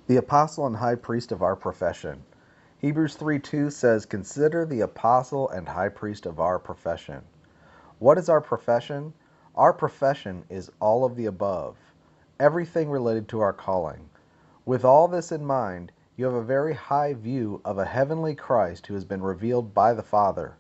The apostle and high priest of our profession. Hebrews 3:2 says, "Consider the apostle and high priest of our profession." What is our profession? Our profession is all of the above, everything related to our calling. With all this in mind, you have a very high view of a heavenly Christ who has been revealed by the Father.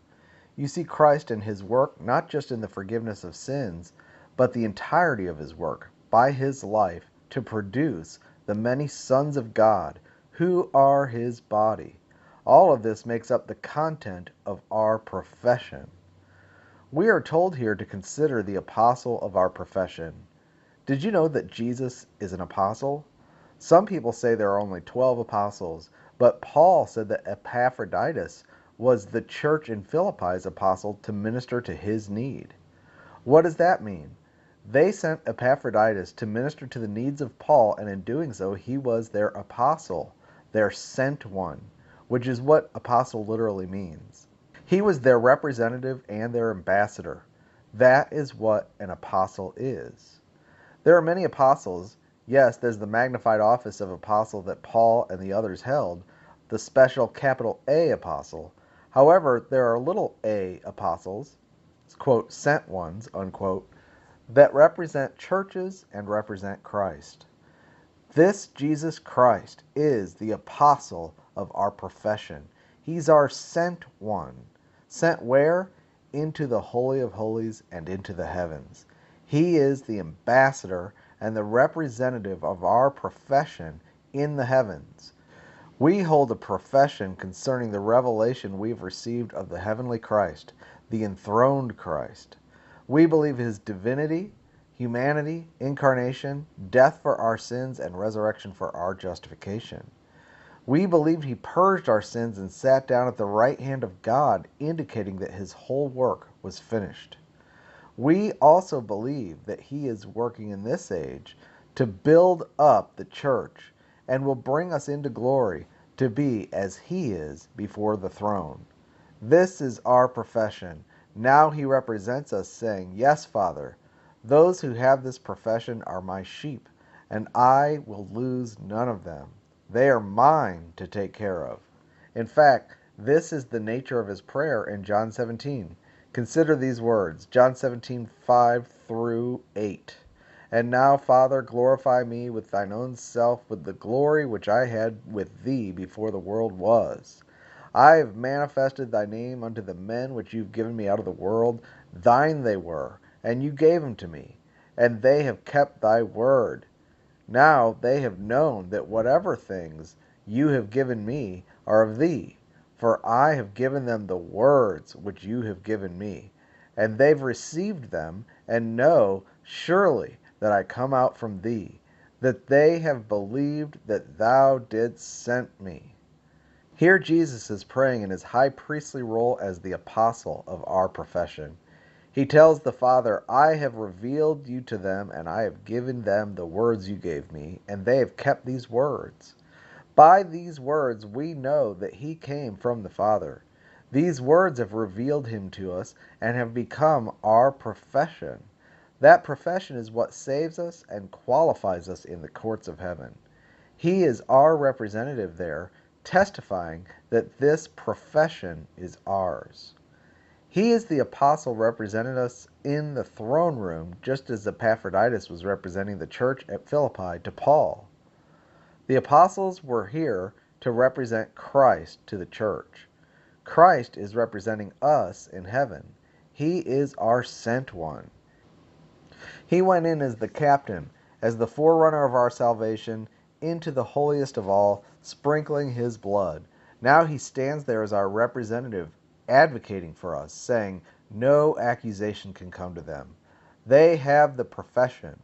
You see Christ in his work not just in the forgiveness of sins, but the entirety of his work, by his life, to produce the many sons of God, who are his body. All of this makes up the content of our profession. We are told here to consider the apostle of our profession. Did you know that Jesus is an apostle? Some people say there are only 12 apostles, but Paul said that Epaphroditus was the church in Philippi's apostle to minister to his need. What does that mean? They sent Epaphroditus to minister to the needs of Paul, and in doing so, he was their apostle, their sent one, which is what apostle literally means. He was their representative and their ambassador. That is what an apostle is. There are many apostles. Yes, there's the magnified office of apostle that Paul and the others held, the special capital A apostle. However, there are little a apostles, quote, sent ones, unquote, that represent churches and represent Christ. This Jesus Christ is the apostle of our profession. He's our sent one. Sent where? Into the Holy of Holies and into the heavens. He is the ambassador and the representative of our profession in the heavens. We hold a profession concerning the revelation we've received of the heavenly Christ, the enthroned Christ. We believe his divinity, humanity, incarnation, death for our sins, and resurrection for our justification. We believe he purged our sins and sat down at the right hand of God, indicating that his whole work was finished. We also believe that he is working in this age to build up the church and will bring us into glory to be as he is before the throne. This is our profession. Now he represents us, saying, "Yes, Father, those who have this profession are my sheep, and I will lose none of them. They are mine to take care of." In fact, this is the nature of his prayer in John 17. Consider these words, John 17:5 through 8. "And now, Father, glorify me with thine own self, with the glory which I had with thee before the world was. I have manifested thy name unto the men which you've given me out of the world. Thine they were, and you gave them to me, and they have kept thy word. Now they have known that whatever things you have given me are of thee, for I have given them the words which you have given me, and they've received them, and know surely that I come out from thee, that they have believed that thou didst send me." Here Jesus is praying in his high priestly role as the apostle of our profession. He tells the Father, "I have revealed you to them, and I have given them the words you gave me, and they have kept these words." By these words we know that he came from the Father. These words have revealed him to us and have become our profession. That profession is what saves us and qualifies us in the courts of heaven. He is our representative there, testifying that this profession is ours. He is the apostle represented us in the throne room, just as Epaphroditus was representing the church at Philippi to Paul. The apostles were here to represent Christ to the church. Christ is representing us in heaven. He is our sent one. He went in as the captain, as the forerunner of our salvation, into the holiest of all, sprinkling his blood. Now he stands there as our representative, advocating for us, saying, "No accusation can come to them." They have the profession.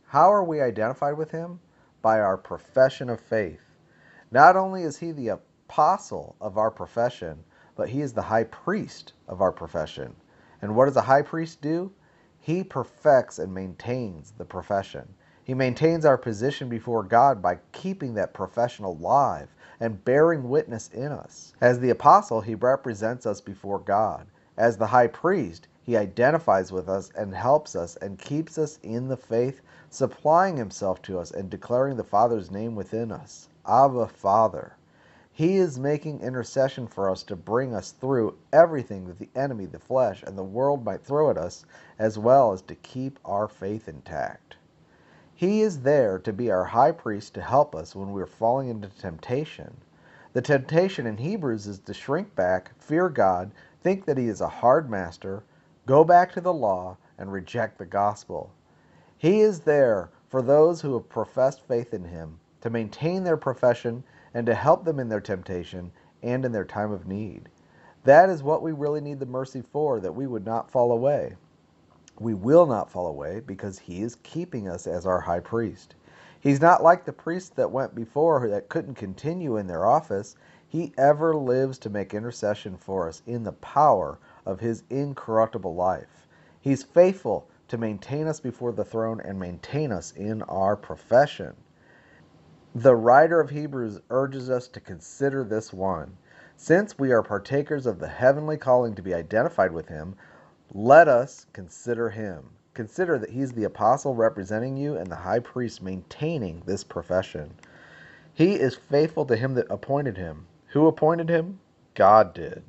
How are we identified with him? By our profession of faith. Not only is he the apostle of our profession, but he is the high priest of our profession. And what does a high priest do? He perfects and maintains the profession. He maintains our position before God by keeping that profession alive and bearing witness in us. As the apostle, he represents us before God. As the high priest, He identifies with us and helps us and keeps us in the faith, supplying himself to us and declaring the Father's name within us. Abba, Father. He is making intercession for us to bring us through everything that the enemy, the flesh, and the world might throw at us, as well as to keep our faith intact. He is there to be our high priest to help us when we are falling into temptation. The temptation in Hebrews is to shrink back, fear God, think that he is a hard master, go back to the law, and reject the gospel. He is there for those who have professed faith in him, to maintain their profession and to help them in their temptation and in their time of need. That is what we really need the mercy for, that we would not fall away. We will not fall away because he is keeping us as our high priest. He's not like the priests that went before that couldn't continue in their office. He ever lives to make intercession for us in the power of his incorruptible life. He's faithful to maintain us before the throne and maintain us in our profession. The writer of Hebrews urges us to consider this one. Since we are partakers of the heavenly calling to be identified with him, let us consider him. Consider that he's the apostle representing you and the high priest maintaining this profession. He is faithful to him that appointed him. Who appointed him? God did.